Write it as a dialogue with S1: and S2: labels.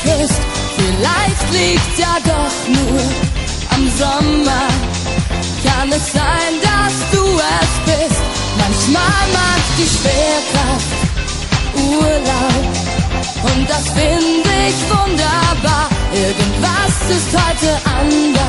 S1: küsst. Vielleicht liegt's ja doch nur am Sommer. Kann es sein, dass du es bist? Manchmal macht die Schwerkraft Urlaub und das finde ich wunderbar. Irgendwas ist heute anders.